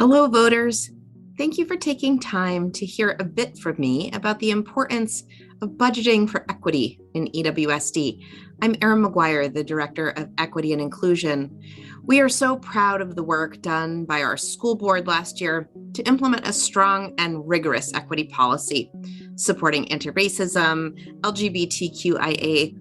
Hello, voters. Thank you for taking time to hear a bit from me about the importance of budgeting for equity in EWSD. I'm Erin Maguire, the Director of Equity and Inclusion. We are so proud of the work done by our school board last year to implement a strong and rigorous equity policy, supporting anti-racism, LGBTQIA+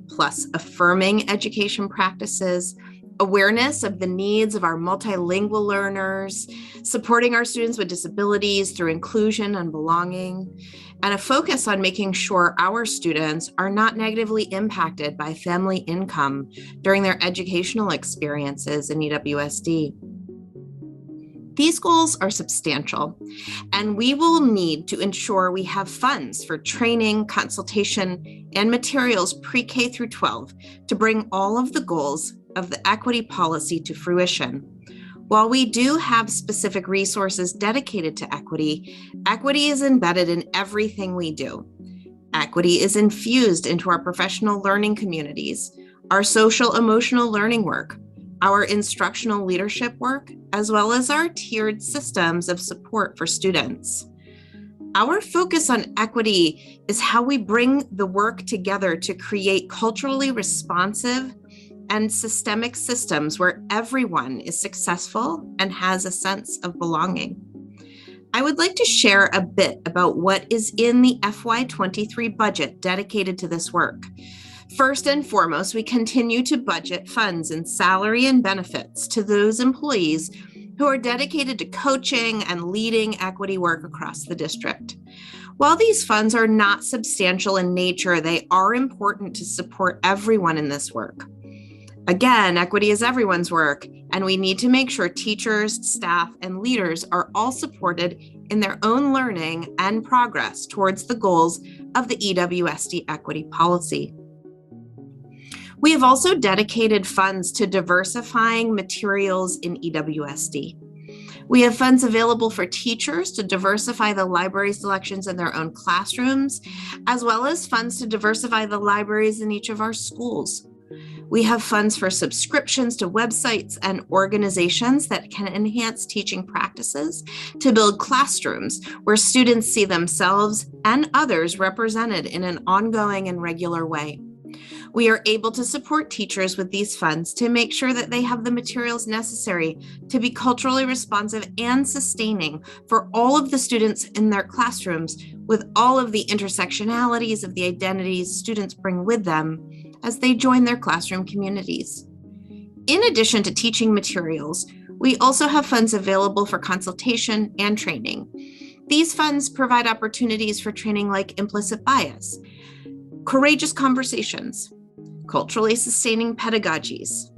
affirming education practices, awareness of the needs of our multilingual learners, supporting our students with disabilities through inclusion and belonging, and a focus on making sure our students are not negatively impacted by family income during their educational experiences in EWSD. These goals are substantial, and we will need to ensure we have funds for training, consultation, and materials pre-K through 12 to bring all of the goals of the equity policy to fruition. While we do have specific resources dedicated to equity, equity is embedded in everything we do. Equity is infused into our professional learning communities, our social emotional learning work, our instructional leadership work, as well as our tiered systems of support for students. Our focus on equity is how we bring the work together to create culturally responsive and systemic systems where everyone is successful and has a sense of belonging. I would like to share a bit about what is in the FY23 budget dedicated to this work. First and foremost, we continue to budget funds and salary and benefits to those employees who are dedicated to coaching and leading equity work across the district. While these funds are not substantial in nature, they are important to support everyone in this work. Again, equity is everyone's work, and we need to make sure teachers, staff, and leaders are all supported in their own learning and progress towards the goals of the EWSD equity policy. We have also dedicated funds to diversifying materials in EWSD. We have funds available for teachers to diversify the library selections in their own classrooms, as well as funds to diversify the libraries in each of our schools. We have funds for subscriptions to websites and organizations that can enhance teaching practices to build classrooms where students see themselves and others represented in an ongoing and regular way. We are able to support teachers with these funds to make sure that they have the materials necessary to be culturally responsive and sustaining for all of the students in their classrooms, with all of the intersectionalities of the identities students bring with them as they join their classroom communities. In addition to teaching materials, we also have funds available for consultation and training. These funds provide opportunities for training like implicit bias, courageous conversations, culturally sustaining pedagogies,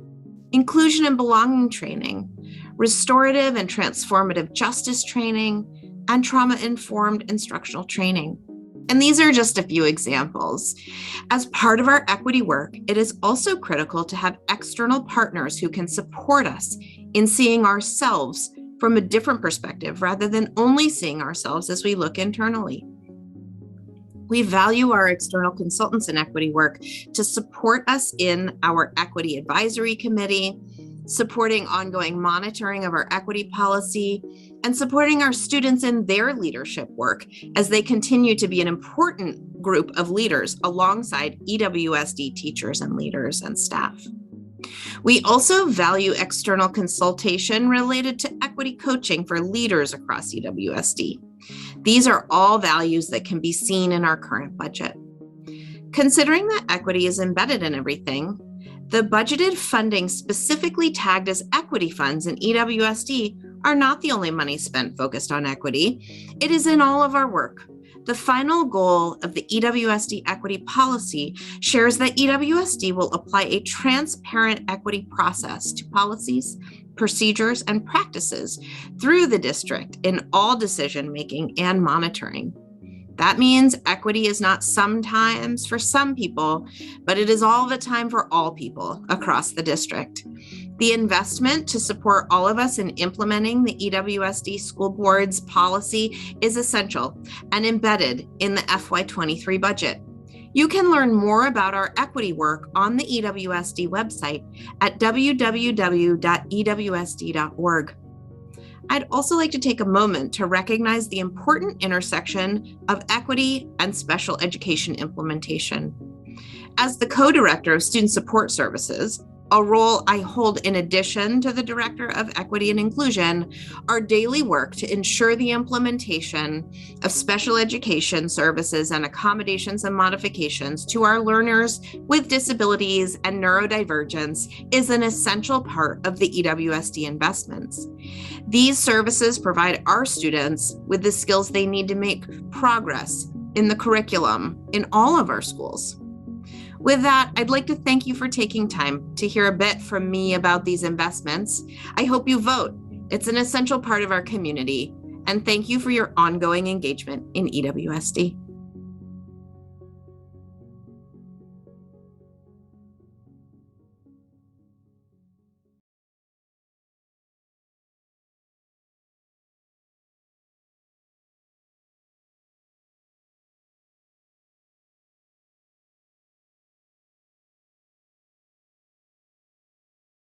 inclusion and belonging training, restorative and transformative justice training, and trauma-informed instructional training. And these are just a few examples. As part of our equity work, it is also critical to have external partners who can support us in seeing ourselves from a different perspective rather than only seeing ourselves as we look internally. We value our external consultants in equity work to support us in our equity advisory committee, supporting ongoing monitoring of our equity policy, and supporting our students in their leadership work as they continue to be an important group of leaders alongside EWSD teachers and leaders and staff. We also value external consultation related to equity coaching for leaders across EWSD. These are all values that can be seen in our current budget. Considering that equity is embedded in everything, the budgeted funding specifically tagged as equity funds in EWSD are not the only money spent focused on equity. It is in all of our work. The final goal of the EWSD equity policy shares that EWSD will apply a transparent equity process to policies, procedures, and practices through the district in all decision-making and monitoring. That means equity is not sometimes for some people, but it is all the time for all people across the district. The investment to support all of us in implementing the EWSD School Board's policy is essential and embedded in the FY23 budget. You can learn more about our equity work on the EWSD website at www.ewsd.org. I'd also like to take a moment to recognize the important intersection of equity and special education implementation. As the co-director of Student Support Services, a role I hold in addition to the Director of Equity and Inclusion, our daily work to ensure the implementation of special education services and accommodations and modifications to our learners with disabilities and neurodivergence is an essential part of the EWSD investments. These services provide our students with the skills they need to make progress in the curriculum in all of our schools. With that, I'd like to thank you for taking time to hear a bit from me about these investments. I hope you vote. It's an essential part of our community. And thank you for your ongoing engagement in EWSD.